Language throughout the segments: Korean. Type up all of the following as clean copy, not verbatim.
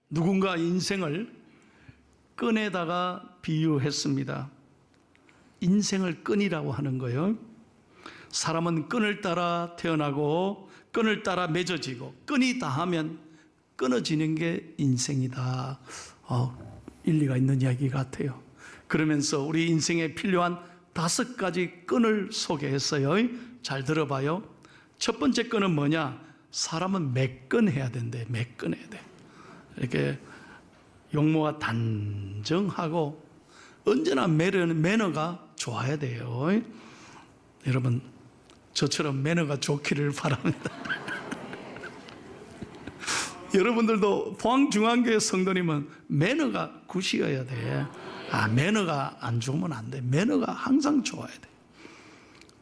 누군가 인생을 끈에다가 비유했습니다. 인생을 끈이라고 하는 거예요. 사람은 끈을 따라 태어나고 끈을 따라 맺어지고 끈이 닿으면 끊어지는 게 인생이다. 일리가 있는 이야기 같아요. 그러면서 우리 인생에 필요한 5가지 끈을 소개했어요. 잘 들어봐요. 첫 번째 끈은 뭐냐? 사람은 매끈해야 된대. 매끈해야 돼. 이렇게 용모가 단정하고 언제나 매너가 좋아야 돼요. 여러분, 저처럼 매너가 좋기를 바랍니다. 여러분들도 포항중앙교회 성도님은 매너가 굿이어야 돼. 매너가 안 좋으면 안 돼. 매너가 항상 좋아야 돼.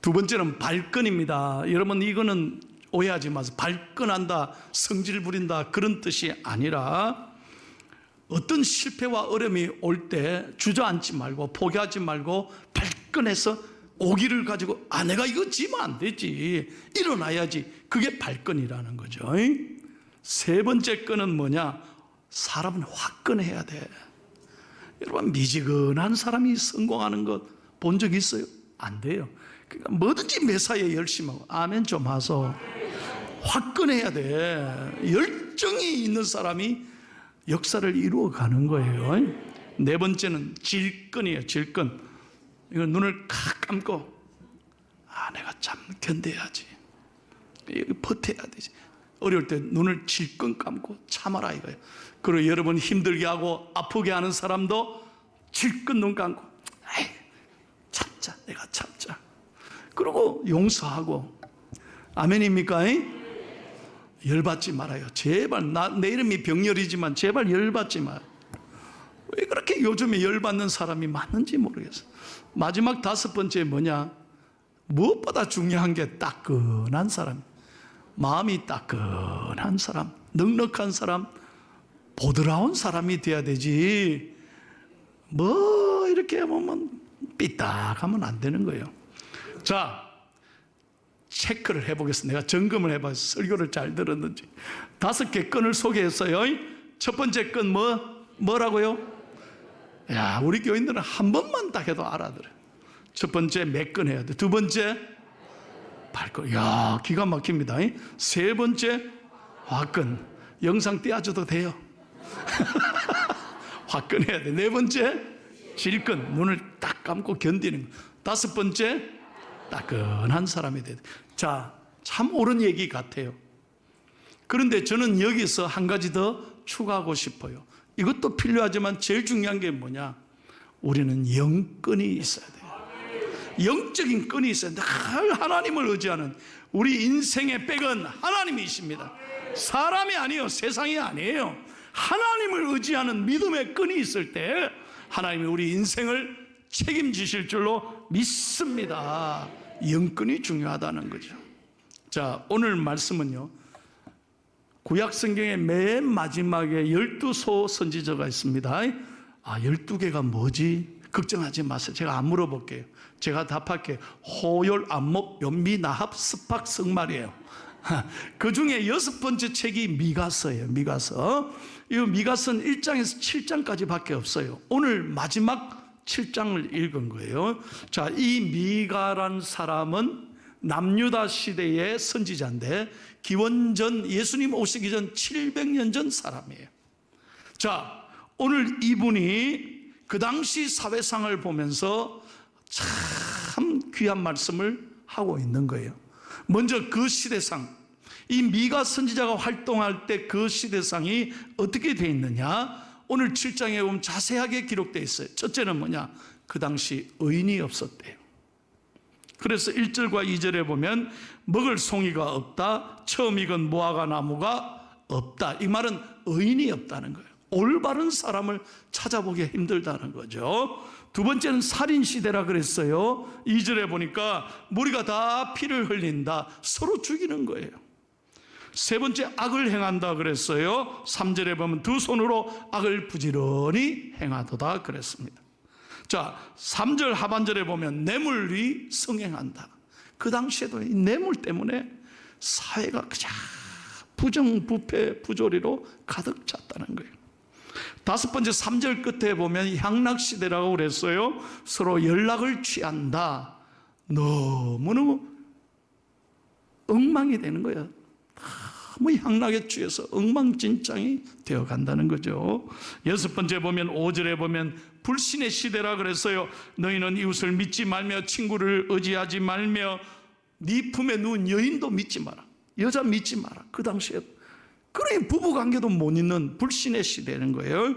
두 번째는 발끈입니다. 여러분, 이거는 오해하지 마세요. 발끈한다, 성질 부린다, 그런 뜻이 아니라 어떤 실패와 어려움이 올 때 주저앉지 말고 포기하지 말고 발끈해서 오기를 가지고 내가 이거 지면 안 되지, 일어나야지. 그게 발끈이라는 거죠. 세 번째 끈은 뭐냐? 사람은 화끈해야 돼. 여러분, 미지근한 사람이 성공하는 것 본 적 있어요? 안 돼요. 그러니까 뭐든지 매사에 열심히 하고, 아멘 좀 하소. 화끈해야 돼. 열정이 있는 사람이 역사를 이루어가는 거예요. 네 번째는 질끈이에요. 질끈. 이건 눈을 칵 감고 내가 참 견뎌야지, 버텨야 되지. 어려울 때 눈을 질끈 감고 참아라 이거예요. 그리고 여러분 힘들게 하고 아프게 하는 사람도 질끈 눈 감고 참자, 내가 참자. 그리고 용서하고. 아멘입니까? 열받지 말아요. 제발. 내 이름이 병렬이지만 제발 열받지 마요. 왜 그렇게 요즘에 열받는 사람이 많은지 모르겠어요. 마지막 5번째 뭐냐? 무엇보다 중요한 게 따끈한 사람. 마음이 따끈한 사람, 넉넉한 사람, 보드라운 사람이 돼야 되지. 뭐 이렇게 보면 삐딱하면 안 되는 거예요. 자, 체크를 해보겠습니다. 내가 점검을 해봐서 설교를 잘 들었는지. 5개 끈을 소개했어요. 첫 번째 끈 뭐라고요? 우리 교인들은 한 번만 딱 해도 알아들어요. 첫 번째 매끈 해야 돼. 두 번째 발끈. 기가 막힙니다. 세 번째 화끈. 영상 띄워줘도 돼요. 화끈해야 돼. 네 번째 질끈. 눈을 딱 감고 견디는 거. 5번째 따끈한 사람이 돼야 돼. 자, 참 옳은 얘기 같아요. 그런데 저는 여기서 한 가지 더 추가하고 싶어요. 이것도 필요하지만 제일 중요한 게 뭐냐? 우리는 영끈이 있어야 돼요. 영적인 끈이 있어야 돼. 늘 하나님을 의지하는, 우리 인생의 백은 하나님이십니다. 사람이 아니에요. 세상이 아니에요. 하나님을 의지하는 믿음의 끈이 있을 때 하나님이 우리 인생을 책임지실 줄로 믿습니다. 영끈이 중요하다는 거죠. 자, 오늘 말씀은요, 구약 성경의 맨 마지막에 12소 선지자가 있습니다. 12개가 뭐지? 걱정하지 마세요. 제가 안 물어볼게요. 제가 답할게요. 호열, 안목, 연미, 나합, 스팍, 성말이에요. 그 중에 6번째 책이 미가서예요. 미가서. 이 미가서는 1장에서 7장까지 밖에 없어요. 오늘 마지막 7장을 읽은 거예요. 자, 이 미가란 사람은 남유다 시대의 선지자인데 기원전, 예수님 오시기 전 700년 전 사람이에요. 자, 오늘 이분이 그 당시 사회상을 보면서 참 귀한 말씀을 하고 있는 거예요. 먼저 그 시대상, 이 미가 선지자가 활동할 때 그 시대상이 어떻게 돼 있느냐? 오늘 7장에 보면 자세하게 기록되어 있어요. 첫째는 뭐냐? 그 당시 의인이 없었대요. 그래서 1절과 2절에 보면 먹을 송이가 없다, 처음 익은 무화과 나무가 없다. 이 말은 의인이 없다는 거예요. 올바른 사람을 찾아보기 힘들다는 거죠. 두 번째는 살인 시대라 그랬어요. 2절에 보니까 무리가 다 피를 흘린다, 서로 죽이는 거예요. 세 번째 악을 행한다 그랬어요. 3절에 보면 두 손으로 악을 부지런히 행하도다 그랬습니다. 자, 3절 하반절에 보면 뇌물이 성행한다. 그 당시에도 이 뇌물 때문에 사회가 그냥 부정부패 부조리로 가득 찼다는 거예요. 다섯 번째 3절 끝에 보면 향락시대라고 그랬어요. 서로 연락을 취한다. 너무너무 엉망이 되는 거야. 너무 향락에 취해서 엉망진창이 되어 간다는 거죠. 여섯 번째 보면 5절에 보면 불신의 시대라 그랬어요. 너희는 이웃을 믿지 말며 친구를 의지하지 말며 네 품에 누운 여인도 믿지 마라. 여자 믿지 마라. 그 당시에 그러니 부부관계도 못 잇는 불신의 시대는 거예요.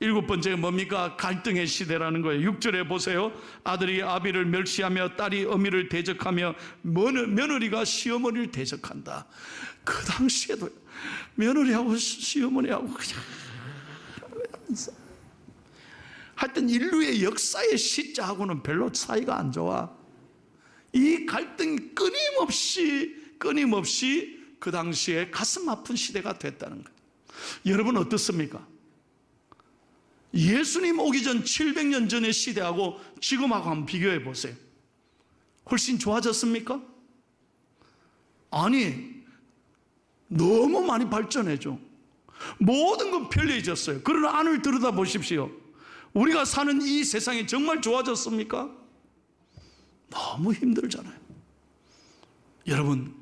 일곱 번째가 뭡니까? 갈등의 시대라는 거예요. 6절에 보세요. 아들이 아비를 멸시하며 딸이 어미를 대적하며 며느리가 시어머니를 대적한다. 그 당시에도 며느리하고 시어머니하고 그냥 하여튼 인류의 역사의 시자하고는 별로 차이가 안 좋아. 이 갈등이 끊임없이 그 당시에 가슴 아픈 시대가 됐다는 거예요. 여러분 어떻습니까? 예수님 오기 전 700년 전의 시대하고 지금하고 한번 비교해 보세요. 훨씬 좋아졌습니까? 아니, 너무 많이 발전해죠. 모든 건 편리해졌어요. 그러나 안을 들여다 보십시오. 우리가 사는 이 세상이 정말 좋아졌습니까? 너무 힘들잖아요. 여러분,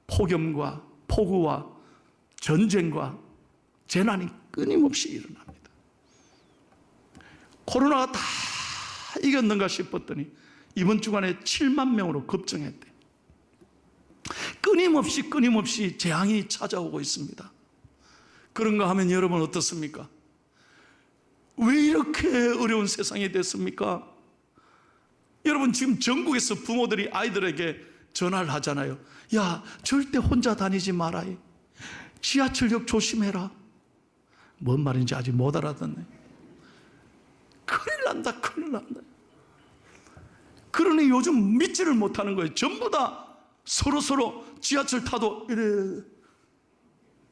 폭염과 폭우와 전쟁과 재난이 끊임없이 일어납니다. 코로나가 다 이겼는가 싶었더니 이번 주간에 7만 명으로 급증했대. 끊임없이 재앙이 찾아오고 있습니다. 그런가 하면 여러분 어떻습니까? 왜 이렇게 어려운 세상이 됐습니까? 여러분 지금 전국에서 부모들이 아이들에게 전화를 하잖아요. 야, 절대 혼자 다니지 마라. 지하철역 조심해라. 뭔 말인지 아직 못 알아듣네. 큰일 난다. 그러니 요즘 믿지를 못하는 거예요. 전부 다 서로 지하철 타도 이래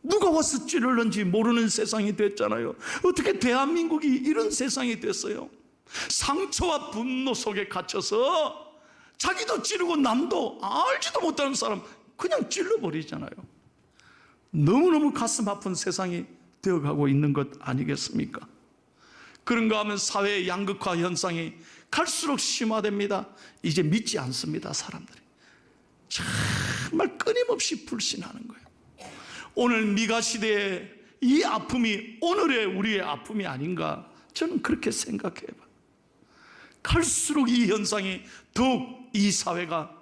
누가 와서 찌르는지 모르는 세상이 됐잖아요. 어떻게 대한민국이 이런 세상이 됐어요? 상처와 분노 속에 갇혀서 자기도 찌르고 남도 알지도 못하는 사람 그냥 찔러버리잖아요. 너무너무 가슴 아픈 세상이 되어가고 있는 것 아니겠습니까? 그런가 하면 사회의 양극화 현상이 갈수록 심화됩니다. 이제 믿지 않습니다, 사람들이. 정말 끊임없이 불신하는 거예요. 오늘 미가 시대의 이 아픔이 오늘의 우리의 아픔이 아닌가, 저는 그렇게 생각해요. 갈수록 이 현상이 더욱 이 사회가,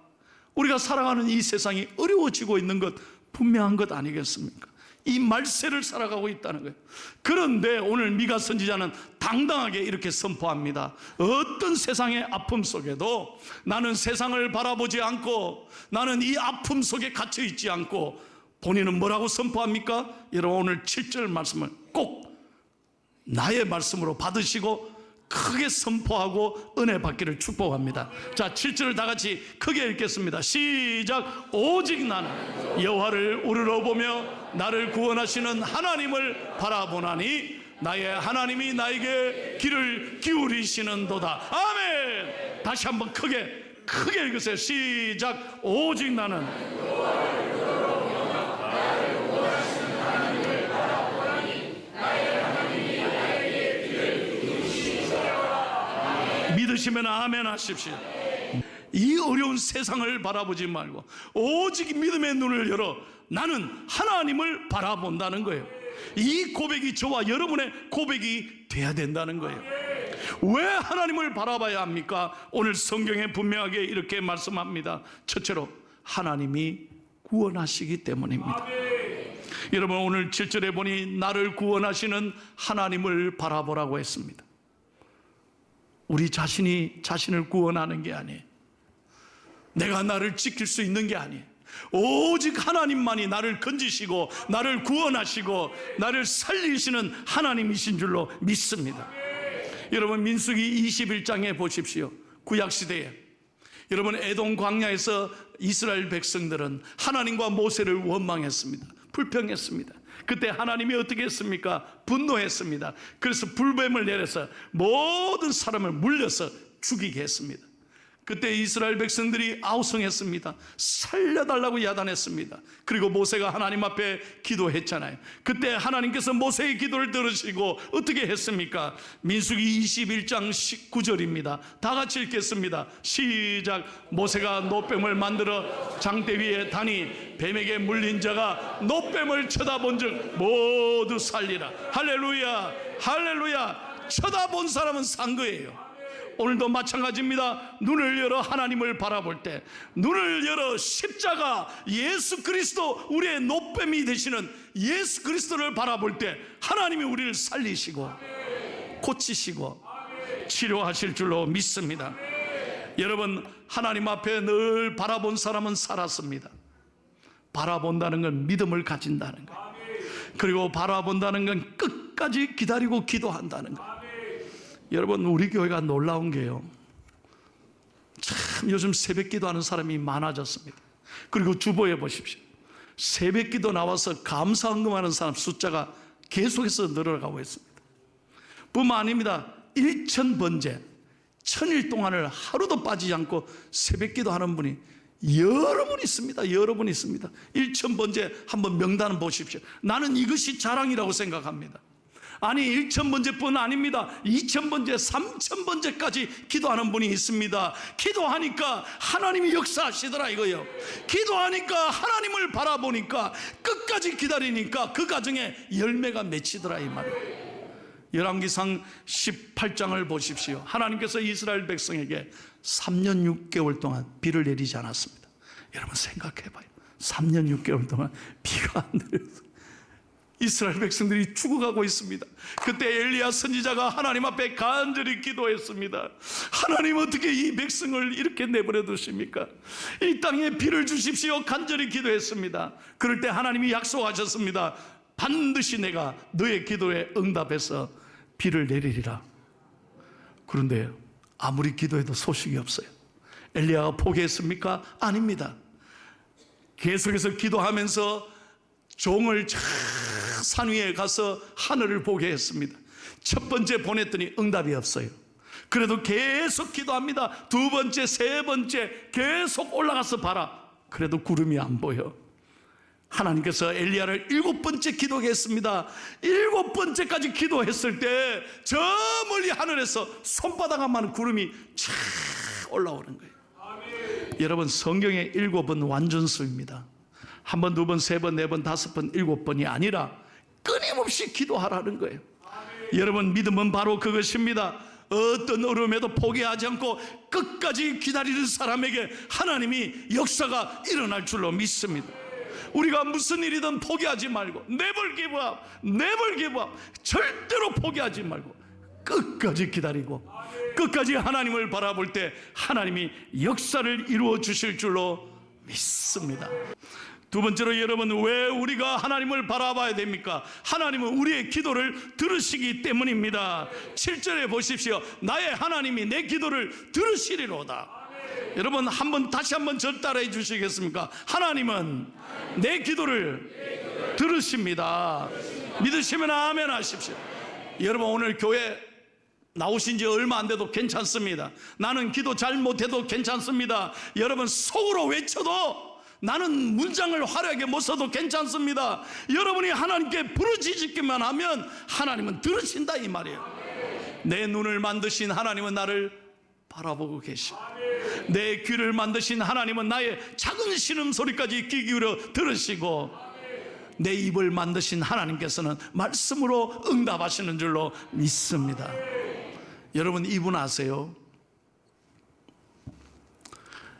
우리가 살아가는 이 세상이 어려워지고 있는 것 분명한 것 아니겠습니까? 이 말세를 살아가고 있다는 거예요. 그런데 오늘 미가 선지자는 당당하게 이렇게 선포합니다. 어떤 세상의 아픔 속에도 나는 세상을 바라보지 않고, 나는 이 아픔 속에 갇혀 있지 않고, 본인은 뭐라고 선포합니까? 여러분 오늘 7절 말씀을 꼭 나의 말씀으로 받으시고 크게 선포하고 은혜 받기를 축복합니다. 자, 7절을 다 같이 크게 읽겠습니다. 시작. 오직 나는 여호와를 우러러보며 나를 구원하시는 하나님을 바라보나니 나의 하나님이 나에게 귀를 기울이시는도다. 아멘. 다시 한번 크게 읽으세요. 시작. 오직 나는 여호와를 우러러보며 나를 구원하시는 하나님을 바라보나니 나의 하나님이 나에게 귀를 기울이시는도다. 믿으시면 아멘 하십시오. 이 어려운 세상을 바라보지 말고 오직 믿음의 눈을 열어 나는 하나님을 바라본다는 거예요. 이 고백이 저와 여러분의 고백이 돼야 된다는 거예요. 왜 하나님을 바라봐야 합니까? 오늘 성경에 분명하게 이렇게 말씀합니다. 첫째로 하나님이 구원하시기 때문입니다. 여러분 오늘 7절에 보니 나를 구원하시는 하나님을 바라보라고 했습니다. 우리 자신이 자신을 구원하는 게 아니에요. 내가 나를 지킬 수 있는 게 아니에요. 오직 하나님만이 나를 건지시고 나를 구원하시고 나를 살리시는 하나님이신 줄로 믿습니다. 여러분 민수기 21장에 보십시오. 구약시대에 여러분 에돔 광야에서 이스라엘 백성들은 하나님과 모세를 원망했습니다. 불평했습니다. 그때 하나님이 어떻게 했습니까? 분노했습니다. 그래서 불뱀을 내려서 모든 사람을 물려서 죽이게 했습니다. 그때 이스라엘 백성들이 아우성했습니다. 살려달라고 야단했습니다. 그리고 모세가 하나님 앞에 기도했잖아요. 그때 하나님께서 모세의 기도를 들으시고 어떻게 했습니까? 민수기 21장 19절입니다. 다 같이 읽겠습니다. 시작. 모세가 노뱀을 만들어 장대 위에 다니 뱀에게 물린 자가 노뱀을 쳐다본 즉 모두 살리라. 할렐루야, 할렐루야. 쳐다본 사람은 산 거예요. 오늘도 마찬가지입니다. 눈을 열어 하나님을 바라볼 때, 눈을 열어 십자가 예수 그리스도, 우리의 노뱀이 되시는 예수 그리스도를 바라볼 때 하나님이 우리를 살리시고 고치시고 치료하실 줄로 믿습니다. 여러분, 하나님 앞에 늘 바라본 사람은 살았습니다. 바라본다는 건 믿음을 가진다는 거예요. 그리고 바라본다는 건 끝까지 기다리고 기도한다는 거예요. 여러분, 우리 교회가 놀라운 게요, 참 요즘 새벽 기도하는 사람이 많아졌습니다. 그리고 주보해 보십시오. 새벽 기도 나와서 감사 헌금하는 사람 숫자가 계속해서 늘어가고 있습니다. 뿐만 아닙니다. 1000번째 1000일 동안을 하루도 빠지지 않고 새벽 기도하는 분이 여러 분 있습니다. 여러 분 있습니다. 1000번째 한번 명단을 보십시오. 나는 이것이 자랑이라고 생각합니다. 아니, 1000번째뿐 아닙니다. 2000번째, 3000번째까지 기도하는 분이 있습니다. 기도하니까 하나님이 역사하시더라 이거예요. 기도하니까 하나님을 바라보니까 끝까지 기다리니까 그 가정에 열매가 맺히더라 이 말이에요. 열왕기상 18장을 보십시오. 하나님께서 이스라엘 백성에게 3년 6개월 동안 비를 내리지 않았습니다. 여러분 생각해봐요. 3년 6개월 동안 비가 안 내려서 이스라엘 백성들이 죽어가고 있습니다. 그때 엘리야 선지자가 하나님 앞에 간절히 기도했습니다. 하나님, 어떻게 이 백성을 이렇게 내버려 두십니까? 이 땅에 비를 주십시오. 간절히 기도했습니다. 그럴 때 하나님이 약속하셨습니다. 반드시 내가 너의 기도에 응답해서 비를 내리리라. 그런데 아무리 기도해도 소식이 없어요. 엘리야가 포기했습니까? 아닙니다. 계속해서 기도하면서 종을 산 위에 가서 하늘을 보게 했습니다. 첫 번째 보냈더니 응답이 없어요. 그래도 계속 기도합니다. 두 번째, 세 번째 계속 올라가서 봐라. 그래도 구름이 안 보여. 하나님께서 엘리야를 7번째 기도하게 했습니다. 7번째까지 기도했을 때 저 멀리 하늘에서 손바닥만한 구름이 쫙 올라오는 거예요. 여러분, 성경의 7은 완전수입니다. 한 번, 두 번, 세 번, 네 번, 5번, 7번이 아니라 끊임없이 기도하라는 거예요. 여러분, 믿음은 바로 그것입니다. 어떤 어려움에도 포기하지 않고 끝까지 기다리는 사람에게 하나님이 역사가 일어날 줄로 믿습니다. 우리가 무슨 일이든 포기하지 말고, never give up, never give up, 절대로 포기하지 말고 끝까지 기다리고 끝까지 하나님을 바라볼 때 하나님이 역사를 이루어 주실 줄로 믿습니다. 두 번째로, 여러분, 왜 우리가 하나님을 바라봐야 됩니까? 하나님은 우리의 기도를 들으시기 때문입니다. 7절에 보십시오. 나의 하나님이 내 기도를 들으시리로다. 여러분, 다시 한번 절 따라해 주시겠습니까? 하나님은 내 기도를 들으십니다. 믿으시면 아멘 하십시오. 여러분, 오늘 교회 나오신 지 얼마 안 돼도 괜찮습니다. 나는 기도 잘 못해도 괜찮습니다. 여러분, 속으로 외쳐도, 나는 문장을 화려하게 못 써도 괜찮습니다. 여러분이 하나님께 부르짖기만 하면 하나님은 들으신다 이 말이에요. 내 눈을 만드신 하나님은 나를 바라보고 계시고, 내 귀를 만드신 하나님은 나의 작은 신음소리까지 귀 기울여 들으시고, 내 입을 만드신 하나님께서는 말씀으로 응답하시는 줄로 믿습니다. 여러분, 이분 아세요?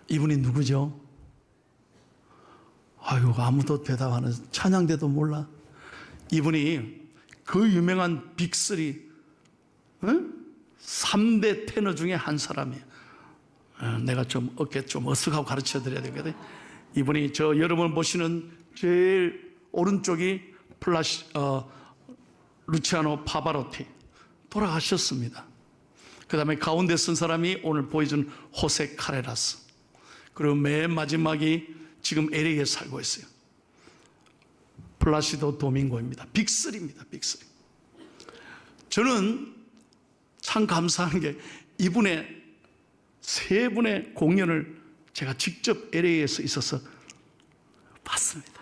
이분이 누구죠? 아유, 아무도 대답 안 해서 찬양대도 몰라. 이분이 그 유명한 빅3, 3대 테너 중에 한 사람이에요. 내가 좀 어깨 좀 어색하고 가르쳐 드려야 되거든. 이분이 저 여러분 보시는 제일 오른쪽이 루치아노 파바로티, 돌아가셨습니다. 그 다음에 가운데 쓴 사람이 오늘 보여준 호세 카레라스, 그리고 맨 마지막이 지금 LA에 살고 있어요. 플라시도 도밍고입니다. 빅3입니다. 빅3. 저는 참 감사한 게, 이분의 세 분의 공연을 제가 직접 LA에서 있어서 봤습니다.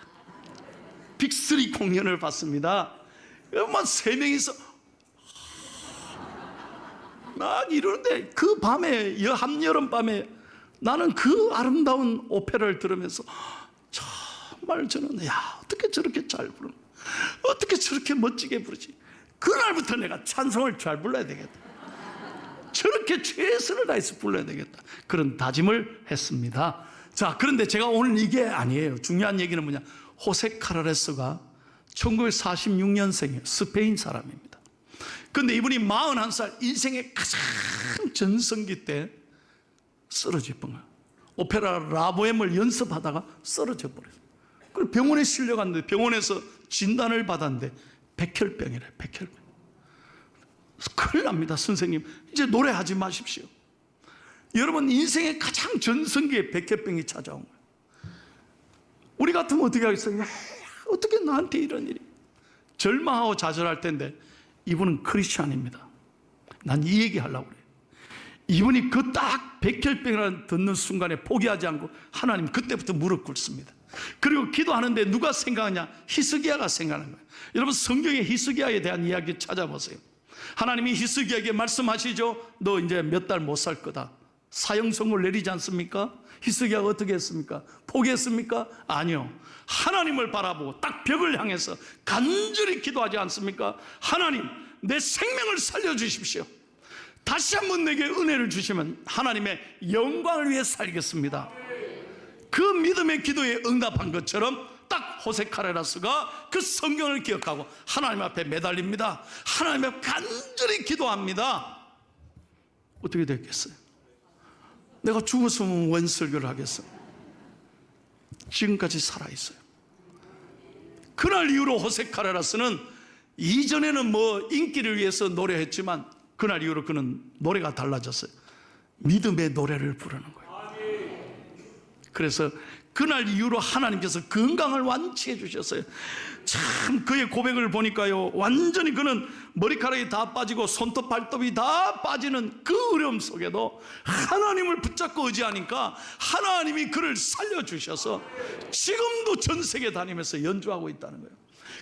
빅3 공연을 봤습니다. 막 세 명이서 막 이러는데 그 밤에, 한여름 밤에 나는 그 아름다운 오페라를 들으면서 정말 저는 어떻게 저렇게 잘 부르나, 어떻게 저렇게 멋지게 부르지. 그날부터 내가 찬송을 잘 불러야 되겠다, 저렇게 최선을 다해서 불러야 되겠다, 그런 다짐을 했습니다. 자, 그런데 제가 오늘 이게 아니에요. 중요한 얘기는 뭐냐, 호세 카라레스가 1946년생이에요. 스페인 사람입니다. 그런데 이분이 41살, 인생의 가장 전성기 때 쓰러질 뻔해요. 오페라 라보엠을 연습하다가 쓰러져 버렸어요. 그리고 병원에 실려갔는데 병원에서 진단을 받았는데 백혈병이래. 백혈병. 큰일 납니다. 선생님, 이제 노래하지 마십시오. 여러분, 인생의 가장 전성기에 백혈병이 찾아온 거예요. 우리 같으면 어떻게 하겠어요? 어떻게 나한테 이런 일이. 절망하고 좌절할 텐데 이분은 크리스찬입니다. 난 이 얘기 하려고 그래요. 이분이 그 딱 백혈병이라는 듣는 순간에 포기하지 않고 하나님 그때부터 무릎 꿇습니다. 그리고 기도하는데 누가 생각하냐? 히스기야가 생각하는 거예요. 여러분, 성경에 히스기야에 대한 이야기 찾아보세요. 하나님이 히스기야에게 말씀하시죠. 너 이제 몇 달 못 살 거다. 사형선고를 내리지 않습니까? 히스기야가 어떻게 했습니까? 포기했습니까? 아니요. 하나님을 바라보고 딱 벽을 향해서 간절히 기도하지 않습니까? 하나님, 내 생명을 살려주십시오. 다시 한번 내게 은혜를 주시면 하나님의 영광을 위해 살겠습니다. 그 믿음의 기도에 응답한 것처럼 딱 호세 카레라스가 그 성경을 기억하고 하나님 앞에 매달립니다. 하나님 앞에 간절히 기도합니다. 어떻게 됐겠어요? 내가 죽었으면 원 설교를 하겠어? 지금까지 살아있어요. 그날 이후로 호세 카레라스는 이전에는 뭐 인기를 위해서 노래했지만 그날 이후로 그는 노래가 달라졌어요. 믿음의 노래를 부르는 거예요. 그래서 그날 이후로 하나님께서 건강을 완치해 주셨어요. 참, 그의 고백을 보니까요, 완전히 그는 머리카락이 다 빠지고 손톱 발톱이 다 빠지는 그 어려움 속에도 하나님을 붙잡고 의지하니까 하나님이 그를 살려주셔서 지금도 전 세계 다니면서 연주하고 있다는 거예요.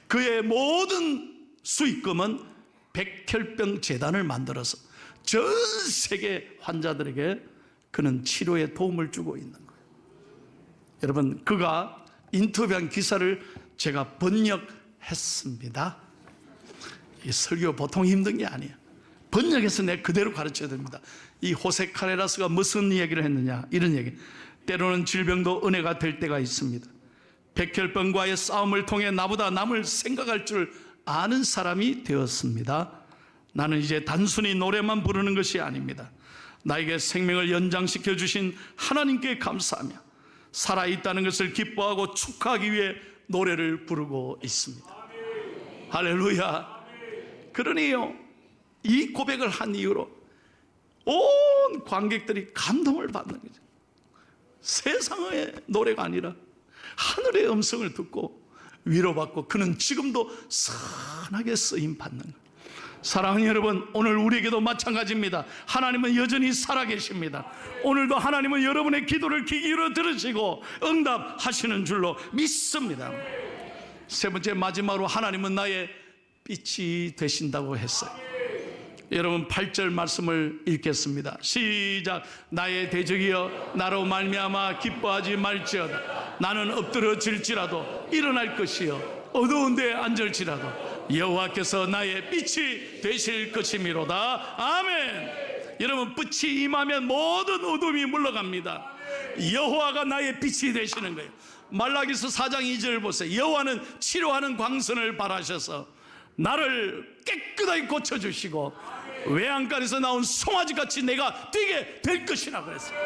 그의 모든 수익금은 백혈병 재단을 만들어서 전 세계 환자들에게 그는 치료에 도움을 주고 있는 거예요. 여러분, 그가 인터뷰한 기사를 제가 번역했습니다. 이 설교 보통 힘든 게 아니에요. 번역해서 내가 그대로 가르쳐야 됩니다. 이 호세 카레라스가 무슨 얘기를 했느냐, 이런 얘기. 때로는 질병도 은혜가 될 때가 있습니다. 백혈병과의 싸움을 통해 나보다 남을 생각할 줄 아는 사람이 되었습니다. 나는 이제 단순히 노래만 부르는 것이 아닙니다. 나에게 생명을 연장시켜 주신 하나님께 감사하며 살아있다는 것을 기뻐하고 축하하기 위해 노래를 부르고 있습니다. 할렐루야. 그러니요, 이 고백을 한 이후로 온 관객들이 감동을 받는 거죠. 세상의 노래가 아니라 하늘의 음성을 듣고 위로받고 그는 지금도 선하게 쓰임 받는 거예요. 사랑하는 여러분, 오늘 우리에게도 마찬가지입니다. 하나님은 여전히 살아계십니다. 오늘도 하나님은 여러분의 기도를 귀 기울여 들으시고 응답하시는 줄로 믿습니다. 세 번째, 마지막으로 하나님은 나의 빛이 되신다고 했어요. 여러분, 8절 말씀을 읽겠습니다. 시작. 나의 대적이여 나로 말미암아 기뻐하지 말지어다. 나는 엎드러질지라도 일어날 것이요 어두운 데 앉을지라도 여호와께서 나의 빛이 되실 것이미로다. 아멘. 여러분, 빛이 임하면 모든 어둠이 물러갑니다. 여호와가 나의 빛이 되시는 거예요. 말라기서 4장 2절 보세요. 여호와는 치료하는 광선을 발하셔서 나를 깨끗하게 고쳐주시고 외양간에서 나온 송아지같이 내가 뛰게 될 것이라 그랬어요.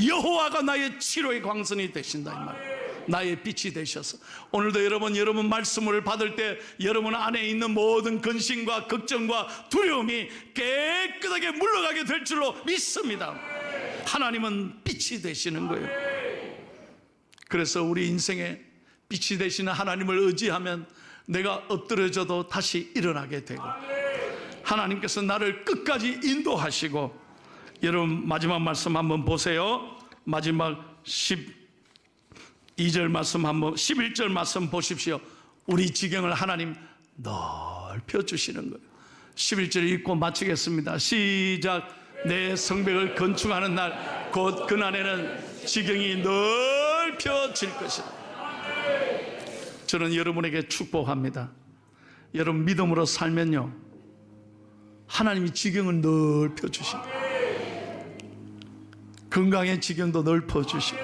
여호와가 나의 치료의 광선이 되신다, 이 말이에요. 나의 빛이 되셔서 오늘도 여러분 말씀을 받을 때 여러분 안에 있는 모든 근심과 걱정과 두려움이 깨끗하게 물러가게 될 줄로 믿습니다. 하나님은 빛이 되시는 거예요. 그래서 우리 인생에 빛이 되시는 하나님을 의지하면 내가 엎드려져도 다시 일어나게 되고 하나님께서 나를 끝까지 인도하시고 여러분 마지막 말씀 한번 보세요. 마지막 12절 말씀 한번 11절 말씀 보십시오. 우리 지경을 하나님 넓혀 주시는 거예요. 11절 읽고 마치겠습니다. 시작. 내 성벽을 건축하는 날 곧 그날에는 지경이 넓혀질 것이다. 저는 여러분에게 축복합니다. 여러분 믿음으로 살면요, 하나님이 지경을 넓혀 주십니다. 건강의 지경도 넓혀 주시고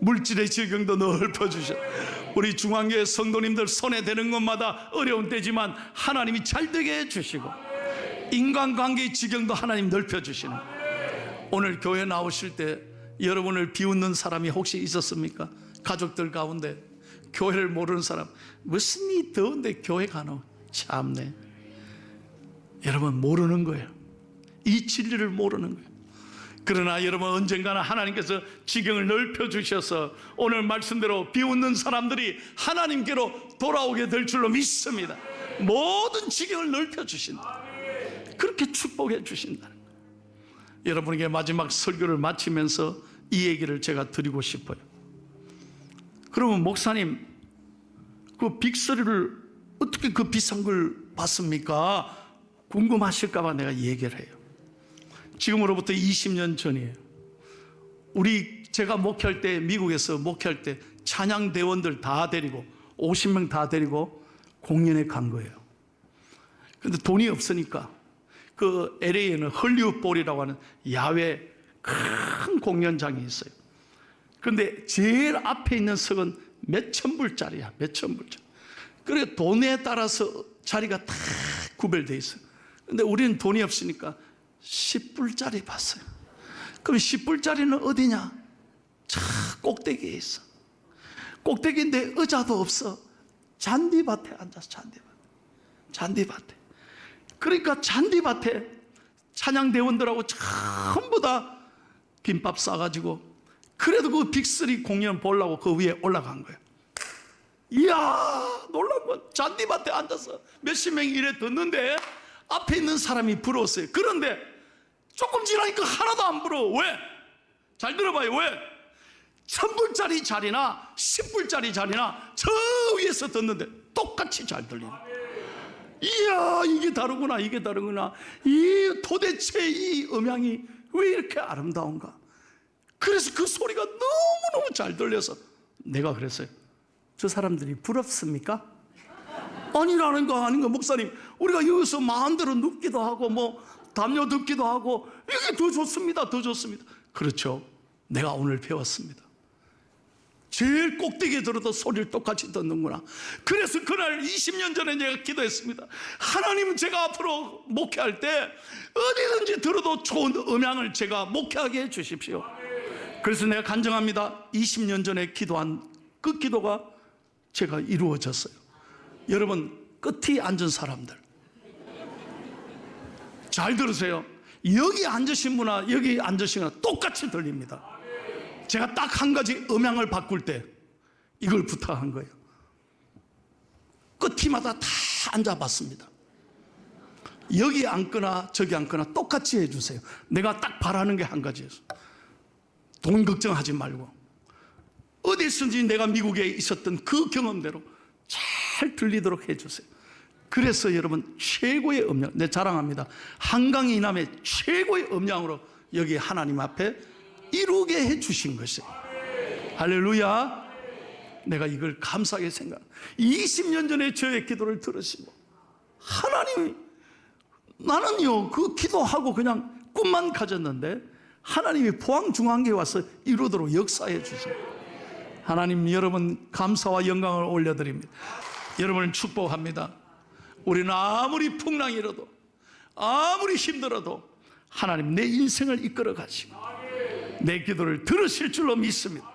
물질의 지경도 넓혀 주시고 우리 중앙교회 성도님들 손에 대는 것마다 어려운 때지만 하나님이 잘되게 해주시고 인간관계의 지경도 하나님 넓혀 주시는 거예요. 오늘 교회 나오실 때 여러분을 비웃는 사람이 혹시 있었습니까? 가족들 가운데 교회를 모르는 사람, 무슨 이 더운데 교회 가노? 참네. 여러분 모르는 거예요. 이 진리를 모르는 거예요. 그러나 여러분 언젠가는 하나님께서 지경을 넓혀 주셔서 오늘 말씀대로 비웃는 사람들이 하나님께로 돌아오게 될 줄로 믿습니다. 모든 지경을 넓혀 주신다. 그렇게 축복해 주신다는 거예요. 여러분에게 마지막 설교를 마치면서 이 얘기를 제가 드리고 싶어요. 그러면 목사님, 그 빅3를 어떻게 그 비싼 걸 받습니까? 궁금하실까 봐 내가 얘기를 해요. 지금으로부터 20년 전이에요. 제가 목회할 때, 미국에서 목회할 때 찬양대원들 다 데리고 50명 다 데리고 공연에 간 거예요. 근데 돈이 없으니까 그 LA에는 헐리우드볼이라고 하는 야외 큰 공연장이 있어요. 근데 제일 앞에 있는 석은 몇천 불짜리야, 몇천 불짜리. 그래 돈에 따라서 자리가 다 구별되어 있어요. 근데 우리는 돈이 없으니까 10불짜리 봤어요. 그럼 10불짜리는 어디냐? 저 꼭대기에 있어. 꼭대기인데 의자도 없어. 잔디밭에 앉아서 잔디밭에. 그러니까 잔디밭에 찬양대원들하고 전부 다 김밥 싸가지고 그래도 그 빅3 공연 보려고 그 위에 올라간 거예요. 이야, 놀라운 건 잔디밭에 앉아서 몇십 명이 이래 듣는데 앞에 있는 사람이 부러웠어요. 그런데 조금 지나니까 하나도 안 부러워. 왜? 잘 들어봐요. 왜? 1000불짜리 자리나 10불짜리 자리나 저 위에서 듣는데 똑같이 잘 들리는. 이야, 이게 다르구나, 이게 다르구나. 도대체 이 음향이 왜 이렇게 아름다운가? 그래서 그 소리가 너무너무 잘 들려서 내가 그랬어요. 저 사람들이 부럽습니까? 아니라는 거 아닌가? 목사님, 우리가 여기서 마음대로 눕기도 하고 뭐 담요 듣기도 하고 이게 더 좋습니다. 더 좋습니다. 그렇죠. 내가 오늘 배웠습니다. 제일 꼭대기에 들어도 소리를 똑같이 듣는구나. 그래서 그날 20년 전에 내가 기도했습니다. 하나님, 제가 앞으로 목회할 때 어디든지 들어도 좋은 음향을 제가 목회하게 해 주십시오. 그래서 내가 간증합니다. 20년 전에 기도한 그 기도가 제가 이루어졌어요. 여러분, 끝이 앉은 사람들 잘 들으세요. 여기 앉으신 분과 여기 앉으신 분과 똑같이 들립니다. 제가 딱 한 가지 음향을 바꿀 때 이걸 부탁한 거예요. 끝이마다 다 앉아봤습니다. 여기 앉거나 저기 앉거나 똑같이 해주세요. 내가 딱 바라는 게 한 가지였어. 돈 걱정하지 말고 어디서든지 내가 미국에 있었던 그 경험대로 잘 들리도록 해주세요. 그래서 여러분, 최고의 음량, 내 자랑합니다. 한강 이남의 최고의 음량으로 여기 하나님 앞에 이루게 해주신 것이에요. 할렐루야. 내가 이걸 감사하게 생각합니다. 20년 전에 저의 기도를 들으시고 하나님이, 나는요 그 기도하고 그냥 꿈만 가졌는데 하나님이 포항중앙교회 와서 이루도록 역사해 주세요. 하나님, 여러분 감사와 영광을 올려드립니다. 여러분을 축복합니다. 우리는 아무리 풍랑이 일어도 아무리 힘들어도 하나님 내 인생을 이끌어 가시고 내 기도를 들으실 줄로 믿습니다.